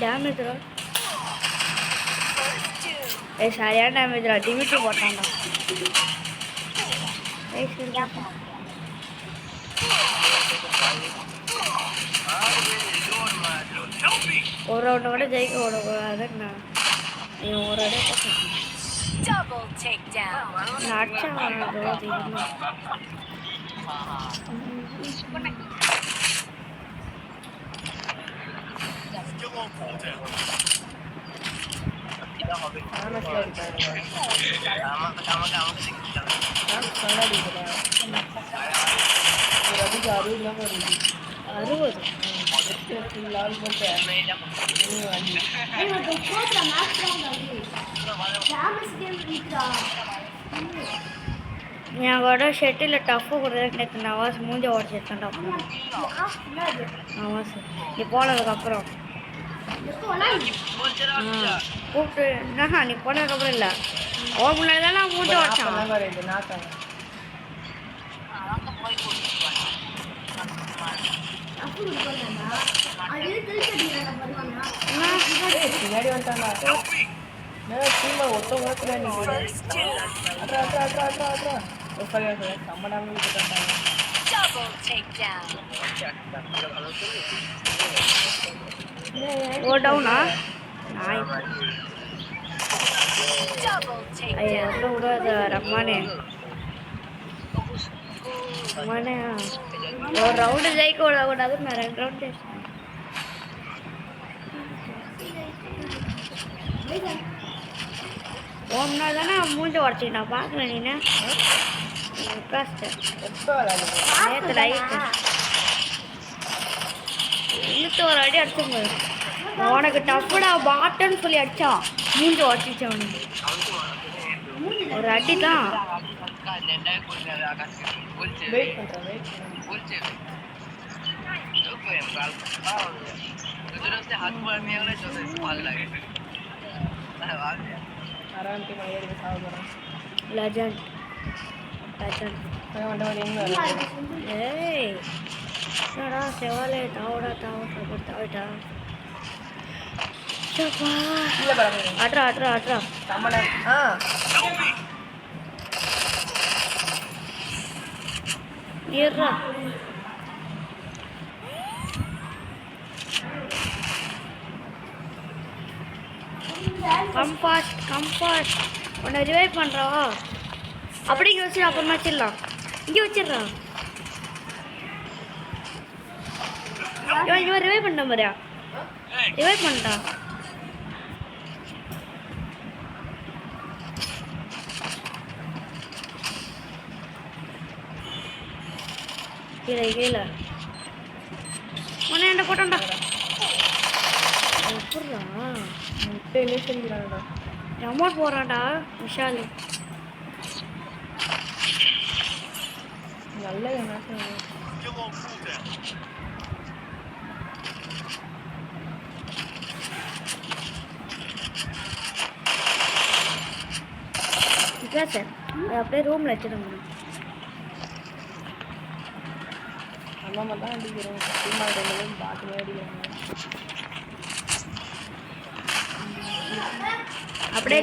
Damage சரியான damage டிமிட்டி போட்டான்டா. ஒரு ரவுண்டை கூட ஜெயிக்க விடக்கூடாது. நான் ஒரு அடைய என் கூட ஷெட்டில் டஃப்பு கொடுத்து நேற்று நவாஸ் மூஞ்ச உடச்சிருக்கேன். டஃப்பு நவாஸ் நீ போனதுக்கப்புறம் கூப்பிட்டு நீ போனதுக்கப்புறம் இல்லை ஓ முன்னாடி தான் நான் மூஞ்ச உடச்சேன். டவுனா விடாத ரம்மானே ரம்மானே ஒரு ரவுண்டு ஜெயிக்க விடக்கூடாது. நான் 2 ரவுண்டு ஓம்னா தானே மூஞ்ச உடச்சிக்கிட்டா பார்க்கல நீனு நேற்று லைட்டு இழுத்து ஒரு அடி அடிச்சுங்க. உனக்கு டஃப்டா பாட்டன்னு சொல்லி அடிச்சான் மூஞ்ச உடச்சிச்சு. அவனுக்கு ஒரு அடி தான். legend hey nada sevale taoda taoda chapa atra samana irra come fast உன்னை ரிவைவ் பண்ணுறா. அப்படி இங்கே வச்சு அப்புறமா வச்சிடலாம். இங்கே வச்சிடுறா. இவன் ரிவைவ் பண்ண மாதிரியா ரிவைவ் பண்ணிட்டா. கீழே உன்னை என்ன போட்டான்டா. எப்படிடா அமௌண்ட் போடுறான்டா விஷால். நல்ல சார் அப்படியே ரூமில் வச்சுருங்க. அம்மா தான் அடிக்கிறோம் பார்த்துமே அடிக்கிறாங்க. அப்படியே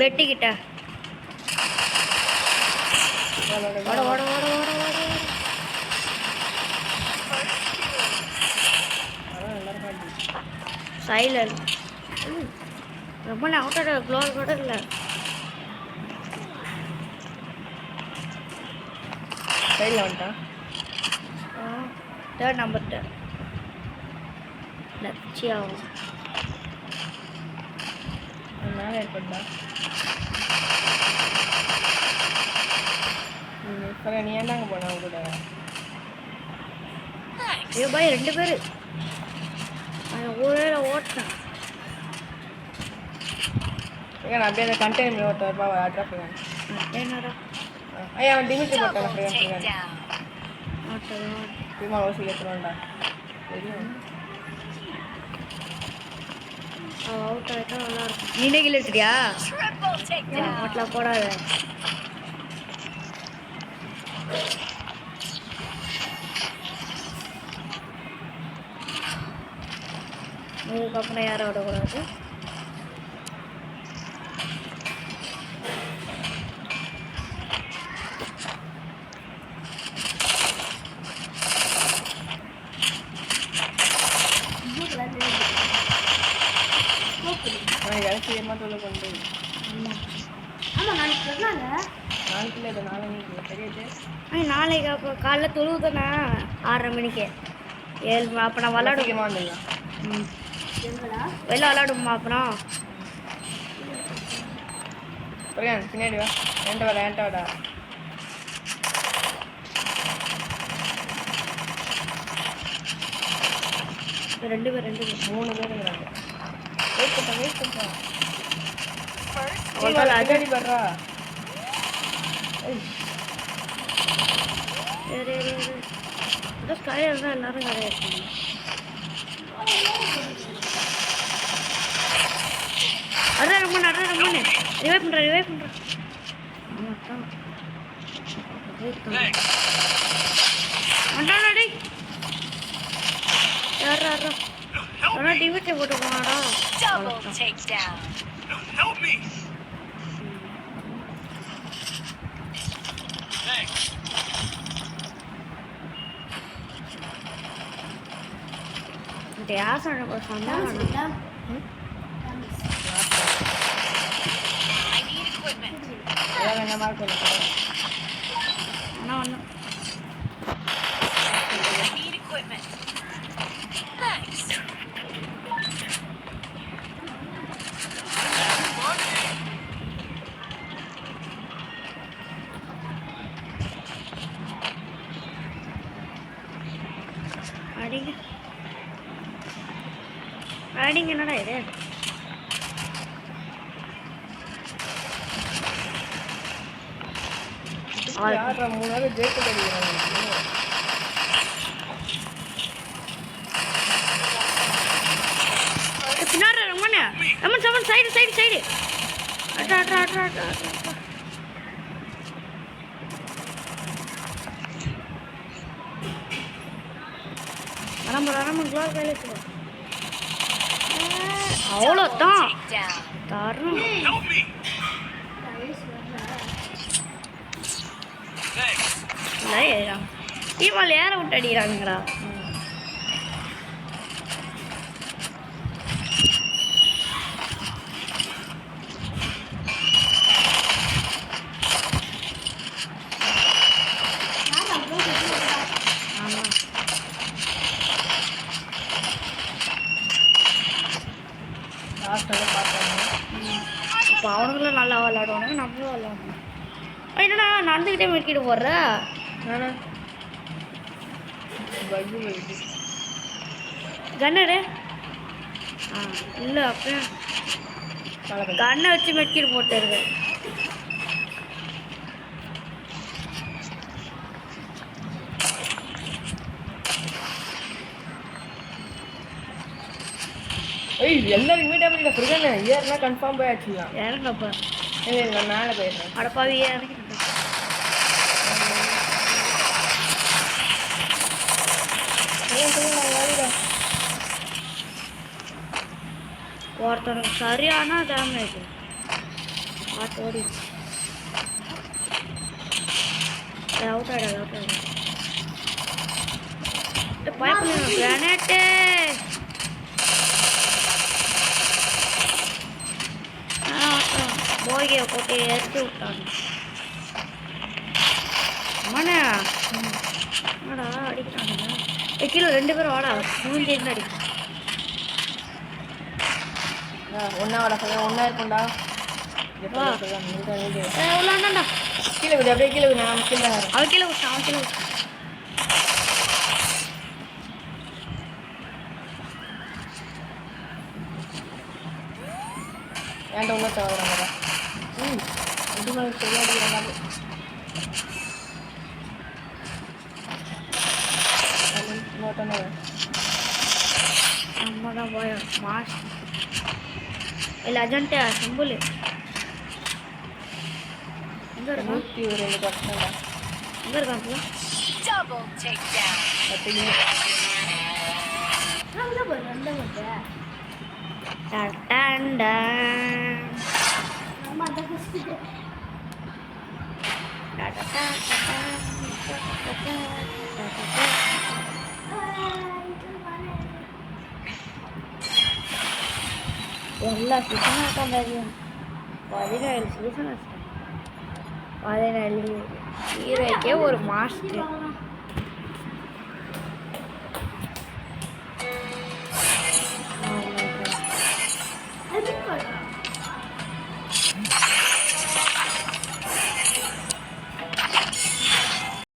வெட்டிக்கிட்ட சைலன் ரொம்ப அவுட்டோட க்ளோர் கூட இல்லை. சைடில் வந்துட்டான். தேர்ட் நம்பர்கிட்ட லட்சியாகும் மேலே ஏற்பட்டா. நீ என்னங்க போன கூட ஏ பாய் 2 பேர் ஊரே ஓட்டினேன். ஏன்னா அப்படியே அந்த கண்டெய்னர் ஓட்ட அட்ரா பண்ணுவேன். என்னடா ஐயா அவன் டிமிட்டி போட்டான் ஃப்ரெண்ட் சும்மா ஓசி ஏற்றுவான்டா. தெரியும் அவுட் ஆகிட்டா நல்லாயிருக்கும். நீனே கில் எடுத்துட்டியா? ஓட்டலாம் போடாத. இதுக்கப்புறம் யாரும் விடக்கூடாது. இறச்சி ஏமாத்தோட கொண்டு நாளைக்கு அப்போ காலைல தொழுவுதானே 6:30 மணிக்கு 7 அப்போ நான் விளாடுமா வெளில விளாடுமா அப்புறம் பின்னாடி வா என்கிட்ட வாடா 2 பேர் 3 பேர் இருக்கிறாங்க. வெயிட் பண்ணுறா அடி படுறா. கரையாக தான் எல்லாரும் கரையா இருக்காங்க. ரம்மன் ரிவைவ் பண்ணுறேன் யாரா டிவிட்டை போட்டு போனாடா. யார் சொன்னா அடிங்க என்னடா இது பின்னாடி ரம்மன் சைடு அவ்வளோதான் தரணும். டீமால் ஏற விட்டு அடிக்கிறானுங்களா. இப்போ அவனுங்களும் நல்லா விளாடுவானுங்க, நம்மளும் விளாடணும். என்னடா நடந்துக்கிட்டே மெக்கிட்டு போடுற கண்ணரு இல்லை அப்போ கண்ணை வச்சு மெக்கிட்டு போட்டுருக்க. எல்லாருக்குமே டேபிள் ஃப்ரிகன் ஏறுனா கன்ஃபார்ம் போய் ஆச்சுலாம். இறங்கப்பா இல்லை நான் மேலே போயிடுறேன். அடப்பாவி இறங்கி ஒருத்தனுக்கு சரியான டேமேஜ் ஓடி அவுட் ஆயிடாது பயப்பட கிரானேட்டு போகிய போட்டு எடுத்து விட்டாங்க. அம்மாண்ணா என்னடா அடிக்கிறானுங்க. கீழே 2 பேரும் வாடா மூஞ்சி இருந்து அடிக்க. ஒன்றா வாடா ஒன்றா இருக்கும்டா. எவ்வளோண்ணா கீழே விடு அப்படியே கீழே விடு. நான் கீழே அவன் கீழே விட்டான் அவன் கீழே விட்டான். ஏன்டா ஒன்றும் தேவைடாங்கடா. இது மாதிரி சரியாடிக்கிறாங்க. நம்மதான் போய் மாஸ் இல்லை அஜென்ட்டா சிம்பிள் எங்கே இருக்கும்? 102%. எங்கே இருக்கான் Double takedown. ಎಲ್ಲ ಸೀಸನ್ ಹಾಕೊಂಡಾಗಿ 17 ಸೀಸನ್ ಅಷ್ಟೇ 17 ಹೀರೋಗೆ ஒரு மாஸ்டர்